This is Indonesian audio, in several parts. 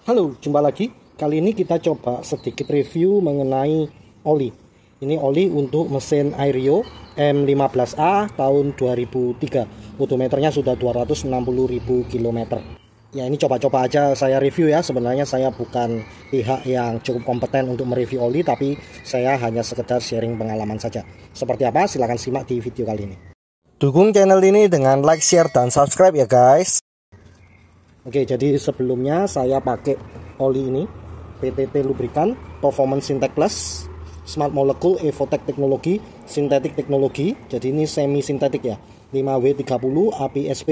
Halo, jumpa lagi. Kali ini kita coba sedikit review mengenai oli. Ini oli untuk mesin Airio M15A tahun 2003. Odometernya sudah 260.000 km. Ya, ini coba-coba aja saya review ya. Sebenarnya saya bukan pihak yang cukup kompeten untuk mereview oli, tapi saya hanya sekedar sharing pengalaman saja. Seperti apa? Silahkan simak di video kali ini. Dukung channel ini dengan like, share, dan subscribe ya guys. Oke, jadi sebelumnya saya pakai oli ini PTT Lubrikan Performance Synthetic Plus Smart Molecule Evotech Teknologi Sintetik Teknologi. Jadi ini semi sintetik ya, 5W30 APSP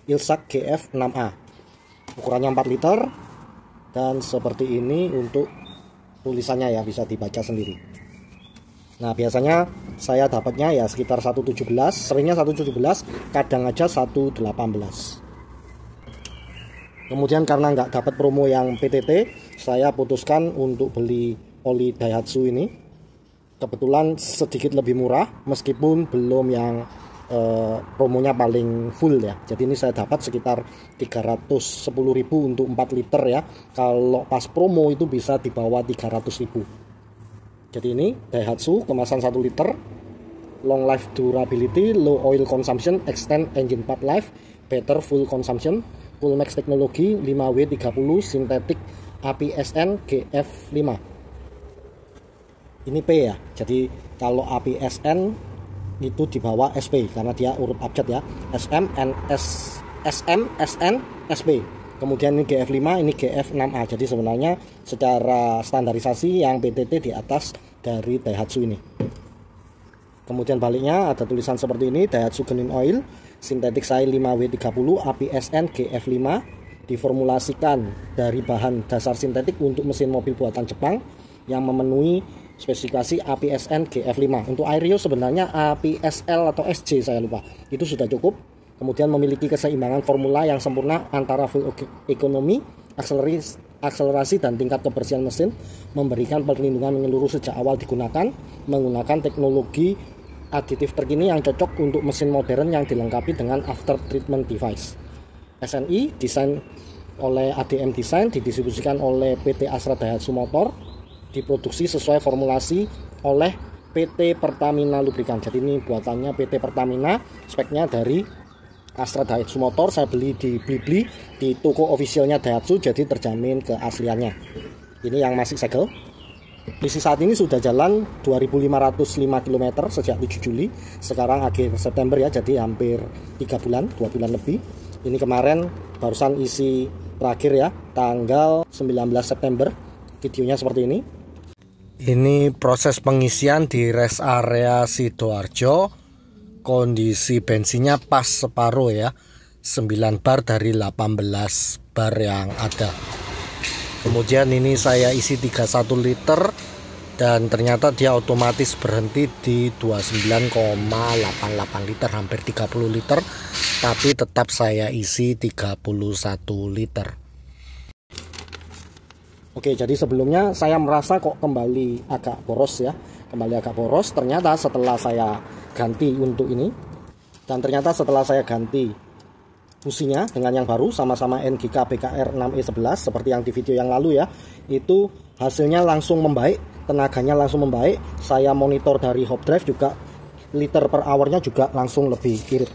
Ilsak GF6A, ukurannya 4 liter. Dan seperti ini untuk tulisannya ya, bisa dibaca sendiri. Nah, biasanya saya dapatnya ya sekitar 117, seringnya 117, kadang aja 118. Kemudian karena nggak dapat promo yang PTT, saya putuskan untuk beli oli Daihatsu ini. Kebetulan sedikit lebih murah, meskipun belum yang promonya paling full ya. Jadi ini saya dapat sekitar 310.000 untuk 4 liter ya. Kalau pas promo itu bisa di bawah 300.000. Jadi ini Daihatsu kemasan 1 liter, long life durability, low oil consumption, extend engine part life, better fuel consumption, Full Max Teknologi 5W30 Sintetik APSN GF5. Ini P ya. Jadi kalau APSN itu di bawah SP karena dia urut abjad ya. SM, SN, SP. Kemudian ini GF5, ini GF6A. Jadi sebenarnya secara standarisasi yang PTT di atas dari Daihatsu ini. Kemudian baliknya ada tulisan seperti ini, Daihatsu Genuine Oil Sintetik Sail 5W30 APSN GF5, diformulasikan dari bahan dasar sintetik untuk mesin mobil buatan Jepang yang memenuhi spesifikasi APSN GF5. Untuk Airio sebenarnya APSL atau SJ saya lupa, itu sudah cukup. Kemudian memiliki keseimbangan formula yang sempurna antara fuel economy, akselerasi dan tingkat kebersihan mesin, memberikan perlindungan menyeluruh sejak awal digunakan, menggunakan teknologi aditif terkini yang cocok untuk mesin modern yang dilengkapi dengan after treatment device. SNI desain oleh ADM Design, didistribusikan oleh PT Astra Daihatsu Motor, diproduksi sesuai formulasi oleh PT Pertamina Lubrikan. Jadi ini buatannya PT Pertamina, speknya dari Astra Daihatsu Motor. Saya beli di Blibli, di toko officialnya Daihatsu, jadi terjamin keasliannya. Ini yang masih segel. Misi saat ini sudah jalan 2.505 km sejak 7 Juli. Sekarang akhir September ya, jadi hampir 3 bulan, 2 bulan lebih. Ini kemarin barusan isi terakhir ya, tanggal 19 September. Videonya seperti ini. Ini proses pengisian di rest area Sidoarjo. Kondisi bensinnya pas separuh ya, 9 bar dari 18 bar yang ada. Kemudian ini saya isi 31 liter dan ternyata dia otomatis berhenti di 29,88 liter, hampir 30 liter, tapi tetap saya isi 31 liter. Oke, jadi sebelumnya saya merasa kok kembali agak boros ya, ternyata setelah saya ganti untuk ini, dan ternyata setelah saya ganti businya dengan yang baru, sama-sama NGK BKR 6E11 seperti yang di video yang lalu ya, itu hasilnya langsung membaik, tenaganya langsung membaik. Saya monitor dari hub drive juga, liter per hournya juga langsung lebih irit.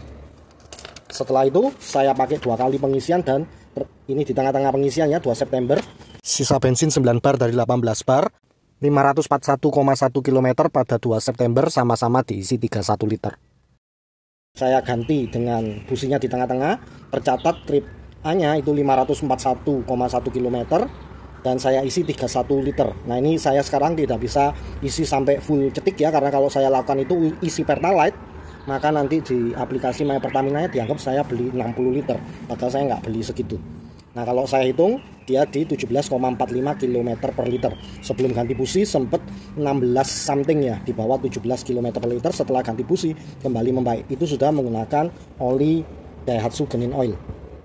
Setelah itu saya pakai 2 kali pengisian, dan ini di tengah-tengah pengisian ya, 2 September, sisa bensin 9 bar dari 18 bar, 541,1 km pada 2 September, sama-sama diisi 31 liter. Saya ganti dengan businya di tengah-tengah, tercatat trip A-nya itu 541,1 km, dan saya isi 31 liter. Nah, ini saya sekarang tidak bisa isi sampai full cetik ya, karena kalau saya lakukan itu isi Pertalite, maka nanti di aplikasi My Pertamina dianggap saya beli 60 liter, padahal saya nggak beli segitu. Nah, kalau saya hitung dia di 17,45 km per liter. Sebelum ganti busi sempat 16 something ya, di bawah 17 km per liter. Setelah ganti busi kembali membaik. Itu sudah menggunakan oli Daihatsu Genuine Oil.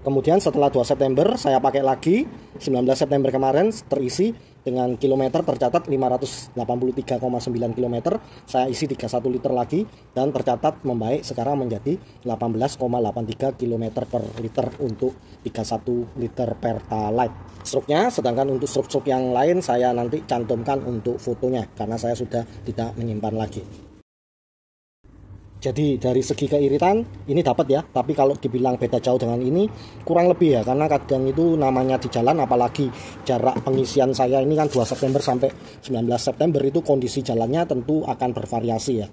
Kemudian setelah 2 September saya pakai lagi, 19 September kemarin terisi dengan kilometer tercatat 583,9 km. Saya isi 31 liter lagi dan tercatat membaik sekarang menjadi 18,83 km per liter untuk 31 liter Pertalite stroke-nya. Sedangkan untuk stroke-stroke yang lain saya nanti cantumkan untuk fotonya karena saya sudah tidak menyimpan lagi. Jadi dari segi keiritan ini dapat ya, tapi kalau dibilang beda jauh dengan ini kurang lebih ya, karena kadang itu namanya di jalan, apalagi jarak pengisian saya ini kan 2 September sampai 19 September itu kondisi jalannya tentu akan bervariasi ya.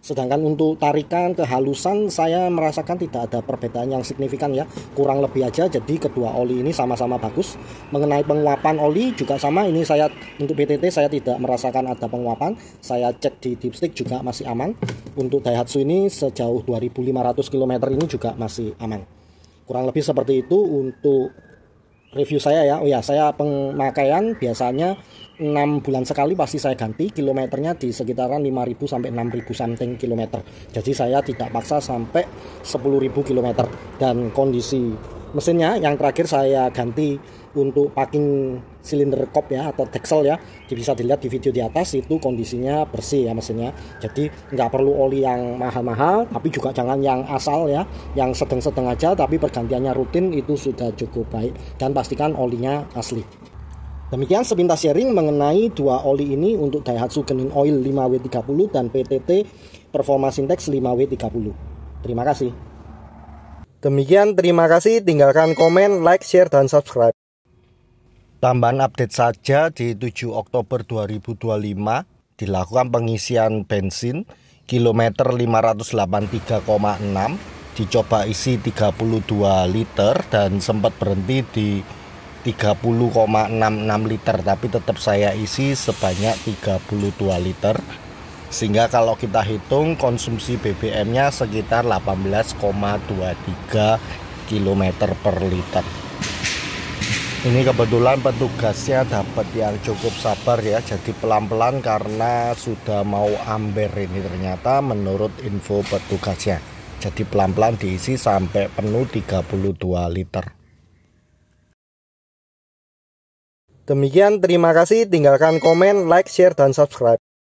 Sedangkan untuk tarikan kehalusan saya merasakan tidak ada perbedaan yang signifikan ya, kurang lebih aja. Jadi kedua oli ini sama-sama bagus. Mengenai penguapan oli juga sama, ini saya untuk BTT saya tidak merasakan ada penguapan. Saya cek di dipstick juga masih aman. Untuk Daihatsu ini sejauh 2500 km ini juga masih aman. Kurang lebih seperti itu untuk review saya ya. Oh ya, saya pemakaian biasanya 6 bulan sekali pasti saya ganti, kilometernya di sekitaran 5.000 sampai 6.000 something kilometer. Jadi saya tidak paksa sampai 10.000 kilometer. Dan kondisi mesinnya yang terakhir saya ganti untuk packing silinder kop ya, atau deksel ya, bisa dilihat di video di atas, itu kondisinya bersih ya mesinnya. Jadi nggak perlu oli yang mahal-mahal, tapi juga jangan yang asal ya, yang sedang-sedang aja tapi pergantiannya rutin, itu sudah cukup baik. Dan pastikan olinya asli. Demikian sepintas sharing mengenai dua oli ini untuk Daihatsu Genin Oil 5W30 dan PTT Performa Sintex 5W30. Terima kasih. Demikian, terima kasih. Tinggalkan komen, like, share, dan subscribe. Tambahan update saja, di 7 Oktober 2025 dilakukan pengisian bensin kilometer 583,6, dicoba isi 32 liter dan sempat berhenti di 30,66 liter, tapi tetap saya isi sebanyak 32 liter, sehingga kalau kita hitung konsumsi BBM-nya sekitar 18,23 km per liter. Ini kebetulan petugasnya dapat yang cukup sabar ya, jadi pelan-pelan karena sudah mau amber ini ternyata menurut info petugasnya. Jadi pelan-pelan diisi sampai penuh 32 liter. Demikian, terima kasih. Tinggalkan komen, like, share, dan subscribe.